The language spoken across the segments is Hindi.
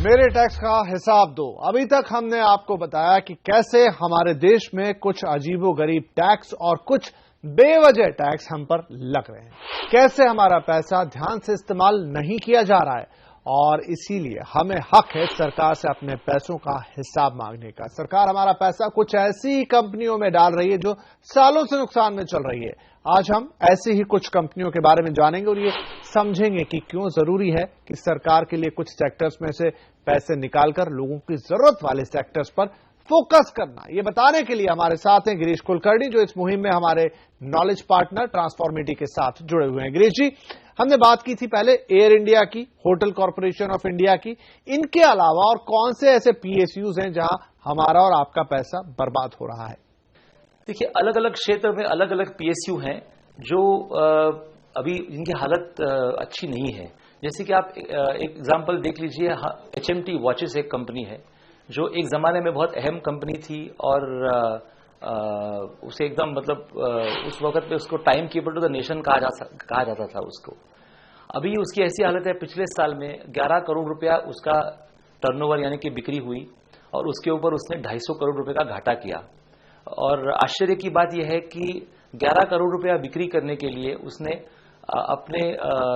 मेरे टैक्स का हिसाब दो। अभी तक हमने आपको बताया कि कैसे हमारे देश में कुछ अजीबोगरीब टैक्स और कुछ बेवजह टैक्स हम पर लग रहे हैं, कैसे हमारा पैसा ध्यान से इस्तेमाल नहीं किया जा रहा है और इसीलिए हमें हक है सरकार से अपने पैसों का हिसाब मांगने का। सरकार हमारा पैसा कुछ ऐसी कंपनियों में डाल रही है जो सालों से नुकसान में चल रही है। आज हम ऐसी ही कुछ कंपनियों के बारे में जानेंगे और ये समझेंगे कि क्यों जरूरी है कि सरकार के लिए कुछ सेक्टर्स में से पैसे निकालकर लोगों की जरूरत वाले सेक्टर्स पर फोकस करना। ये बताने के लिए हमारे साथ हैं गिरीश कुलकर्णी, जो इस मुहिम में हमारे नॉलेज पार्टनर ट्रांसफॉर्मिटी के साथ जुड़े हुए हैं। गिरीश जी, हमने बात की थी पहले एयर इंडिया की, होटल कॉर्पोरेशन ऑफ इंडिया की। इनके अलावा और कौन से ऐसे पीएसयूज हैं जहां हमारा और आपका पैसा बर्बाद हो रहा है? देखिए, अलग अलग क्षेत्र में अलग अलग पीएसयू हैं जो अभी इनकी हालत अच्छी नहीं है। जैसे कि आप एक एग्जांपल देख लीजिए, HMT वॉचेस एक कंपनी है जो एक जमाने में बहुत अहम कंपनी थी और उसे एकदम उस वक्त पे उसको time keeper to the nation कहा जाता था उसको। अभी उसकी ऐसी हालत है, पिछले साल में 11 करोड़ रुपया उसका टर्नओवर यानी कि बिक्री हुई और उसके ऊपर उसने 250 करोड़ रुपए का घाटा किया। और आश्चर्य की बात यह है कि 11 करोड़ रुपया बिक्री करने के लिए उसने अपने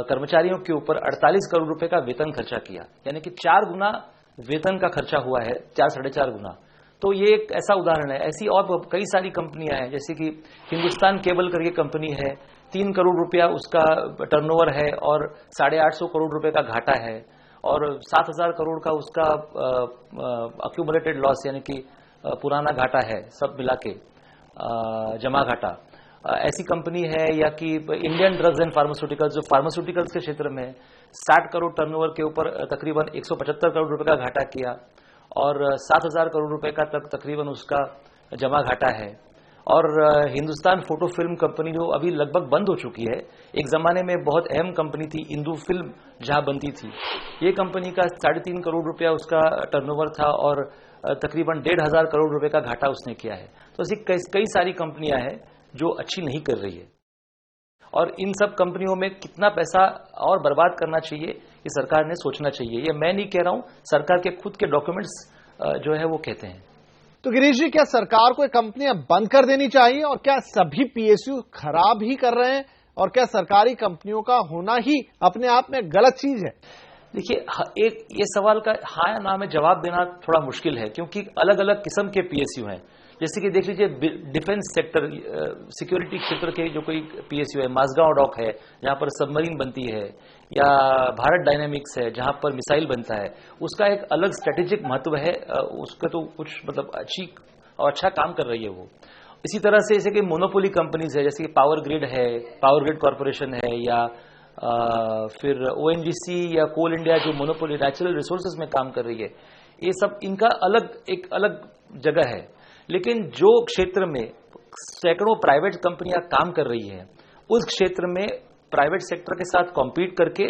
कर्मचारियों के ऊपर 48 करोड़ रुपए का वेतन खर्चा किया, यानी कि 4 गुना वेतन का खर्चा हुआ है, 4-4.5 गुना। तो ये एक ऐसा उदाहरण है। ऐसी और कई सारी कंपनियां हैं, जैसे कि हिंदुस्तान केबल करके कंपनी है, 3 करोड़ रुपया उसका टर्नओवर है और 850 करोड़ रुपए का घाटा है और 7,000 करोड़ का उसका अक्यूमुलेटेड लॉस यानी कि पुराना घाटा है, सब मिला के जमा घाटा। ऐसी कंपनी है या कि इंडियन ड्रग्स एंड फार्मास्यूटिकल्स, जो फार्मास्यूटिकल्स के क्षेत्र में 60 करोड़ टर्नओवर के ऊपर तकरीबन 175 करोड़ रुपए का घाटा किया और 7,000 करोड़ रुपए का तकरीबन उसका जमा घाटा है। और हिंदुस्तान फोटो फिल्म कंपनी जो अभी लगभग बंद हो चुकी है, एक जमाने में बहुत अहम कंपनी थी, इंदू फिल्म जहां बनती थी, ये कंपनी का 3.5 करोड़ रुपया उसका टर्नओवर था और तकरीबन 1,500 करोड़ रुपए का घाटा उसने किया है। तो ऐसी कई सारी कंपनियां हैं जो अच्छी नहीं कर रही है और इन सब कंपनियों में कितना पैसा और बर्बाद करना चाहिए ये सरकार ने सोचना चाहिए। ये मैं नहीं कह रहा हूं, सरकार के खुद के डॉक्यूमेंट्स जो है वो कहते हैं। तो गिरीश जी, क्या सरकार को कंपनियां बंद कर देनी चाहिए और क्या सभी पीएसयू खराब ही कर रहे हैं और क्या सरकारी कंपनियों का होना ही अपने आप में गलत चीज है? देखिए, एक ये सवाल का हाँ या ना में जवाब देना थोड़ा मुश्किल है, क्योंकि अलग अलग किस्म के पीएसयू हैं। जैसे कि देख लीजिए, डिफेंस सेक्टर, सिक्योरिटी क्षेत्र के जो कोई पीएसयू है, माजगांव डॉक है जहां पर सबमरीन बनती है, या भारत डायनेमिक्स है जहां पर मिसाइल बनता है, उसका एक अलग स्ट्रेटेजिक महत्व है, उसका तो कुछ अच्छा काम कर रही है वो। इसी तरह से जैसे कि मोनोपोली कंपनीज है, जैसे कि पावर ग्रिड कॉर्पोरेशन है, या फिर ONGC या कोल इंडिया जो मोनोपोली नेचुरल रिसोर्सेज में काम कर रही है, ये सब इनका एक अलग जगह है। लेकिन जो क्षेत्र में सैकड़ों प्राइवेट कंपनियां काम कर रही हैं, उस क्षेत्र में प्राइवेट सेक्टर के साथ कॉम्पीट करके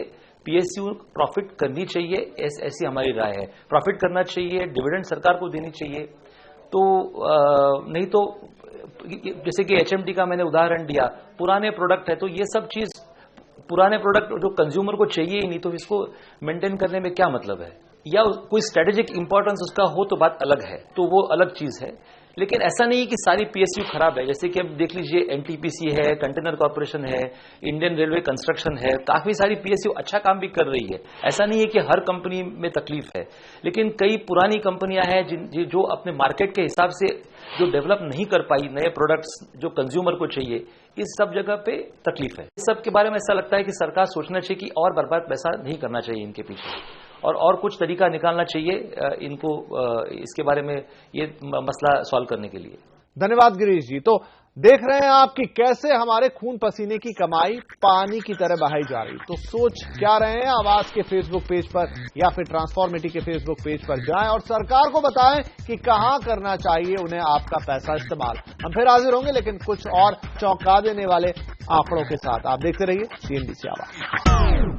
पीएसयू प्रॉफिट करनी चाहिए, ऐसी हमारी राय है। प्रॉफिट करना चाहिए, डिविडेंड सरकार को देनी चाहिए। तो नहीं तो जैसे कि HMT का मैंने उदाहरण दिया, पुराने प्रोडक्ट है, तो ये सब चीज पुराने प्रोडक्ट जो कंज्यूमर को चाहिए ही नहीं, तो इसको मेंटेन करने में क्या मतलब है? या कोई स्ट्रेटेजिक इंपॉर्टेंस उसका हो तो बात अलग है, तो वो अलग चीज है। लेकिन ऐसा नहीं कि सारी पीएसयू खराब है। जैसे कि अब देख लीजिए, NTPC है, कंटेनर कॉर्पोरेशन है, इंडियन रेलवे कंस्ट्रक्शन है, काफी सारी पीएसयू अच्छा काम भी कर रही है। ऐसा नहीं है कि हर कंपनी में तकलीफ है, लेकिन कई पुरानी कंपनियां हैं जो अपने मार्केट के हिसाब से जो डेवलप नहीं कर पाई, नए प्रोडक्ट्स जो कंज्यूमर को चाहिए, इस सब जगह पे तकलीफ है। इस सब के बारे में ऐसा लगता है कि सरकार सोचना चाहिए कि और बर्बाद पैसा नहीं करना चाहिए इनके पीछे, और कुछ तरीका निकालना चाहिए इनको इसके बारे में ये मसला सॉल्व करने के लिए। धन्यवाद गिरीश जी। तो देख रहे हैं आप कि कैसे हमारे खून पसीने की कमाई पानी की तरह बहाई जा रही। तो सोच क्या रहे हैं? आवाज के फेसबुक पेज पर या फिर ट्रांसफॉर्मिटी के फेसबुक पेज पर जाएं और सरकार को बताएं कि कहां करना चाहिए उन्हें आपका पैसा इस्तेमाल। हम फिर हाजिर होंगे, लेकिन कुछ और चौंका देने वाले आंकड़ों के साथ। आप देखते रहिए CNBC आवाज।